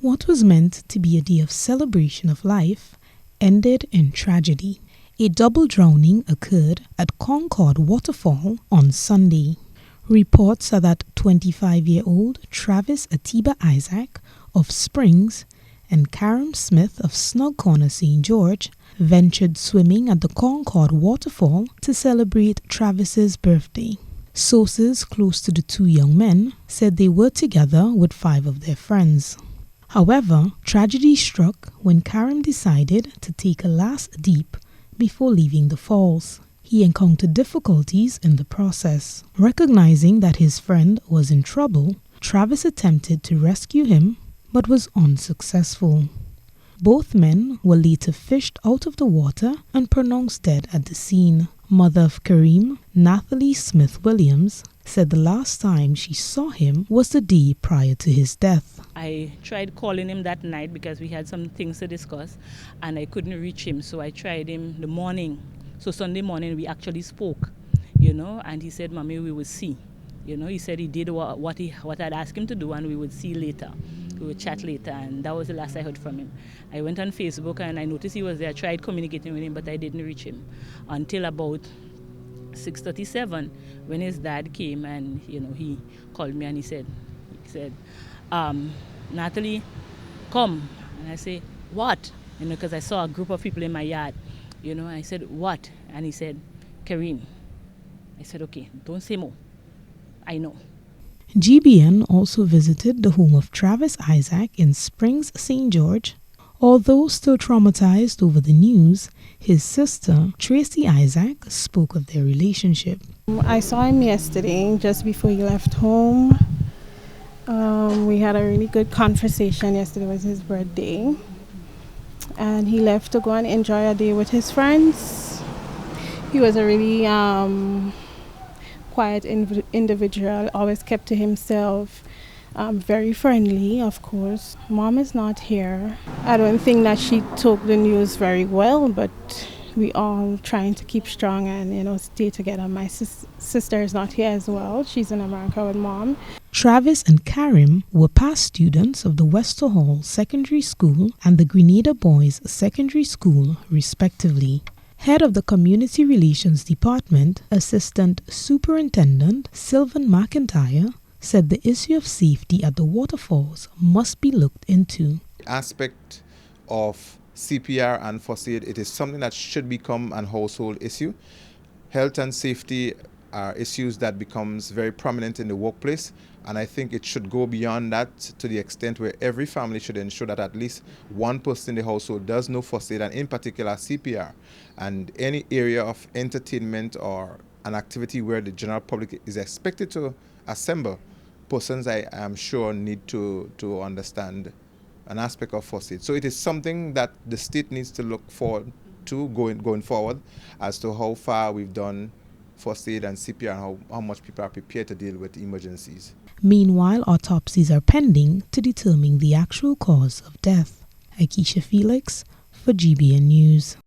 What was meant to be a day of celebration of life ended in tragedy. A double drowning occurred at Concord waterfall on Sunday. Reports are that 25-year-old Travis Atiba Isaac of Springs and Karen Smith of Snug Corner, St. George, ventured swimming at the Concord waterfall to celebrate Travis's birthday. Sources close to the two young men said they were together with 5 of their friends. However, tragedy struck when Karim decided to take a last dip before leaving the falls. He encountered difficulties in the process. Recognizing that his friend was in trouble, Travis attempted to rescue him but was unsuccessful. Both men were later fished out of the water and pronounced dead at the scene. Mother of Kareem, Nathalie Smith Williams, said the last time she saw him was the day prior to his death. I tried calling him that night because we had some things to discuss and I couldn't reach him, so I tried him the morning. So Sunday morning we actually spoke, and he said, "Mommy, we will see." He said he did what I'd asked him to do and we would see later. We would chat later, and that was the last I heard from him. I went on Facebook and I noticed he was there. I tried communicating with him, but I didn't reach him until about 6:37 when his dad came and he called me and he said, "Natalie, come." And I say, "What?" Because I saw a group of people in my yard. I said, "What?" And he said, "Kareem." I said, "Okay, don't say more. I know." GBN also visited the home of Travis Isaac in Springs, St. George. Although still traumatized over the news, his sister, Tracy Isaac, spoke of their relationship. I saw him yesterday, just before he left home. We had a really good conversation. Yesterday was his birthday. And he left to go and enjoy a day with his friends. He was a really quiet individual, always kept to himself, very friendly, of course. Mom is not here. I don't think that she took the news very well, but we all trying to keep strong and stay together. My sister is not here as well. She's in America with Mom. Travis and Karim were past students of the Wester Hall Secondary School and the Grenada Boys Secondary School, respectively. Head of the Community Relations Department, Assistant Superintendent Sylvan McIntyre, said the issue of safety at the waterfalls must be looked into. The aspect of CPR and first aid, it is something that should become an household issue. Health and safety are issues that becomes very prominent in the workplace, and I think it should go beyond that to the extent where every family should ensure that at least one person in the household does know first aid, and in particular CPR. And any area of entertainment or an activity where the general public is expected to assemble, persons I am sure need to understand an aspect of first aid. So it is something that the state needs to look forward to going forward as to how far we've done first aid and CPR and how much people are prepared to deal with emergencies. Meanwhile, autopsies are pending to determine the actual cause of death. Akeisha Felix for GBN News.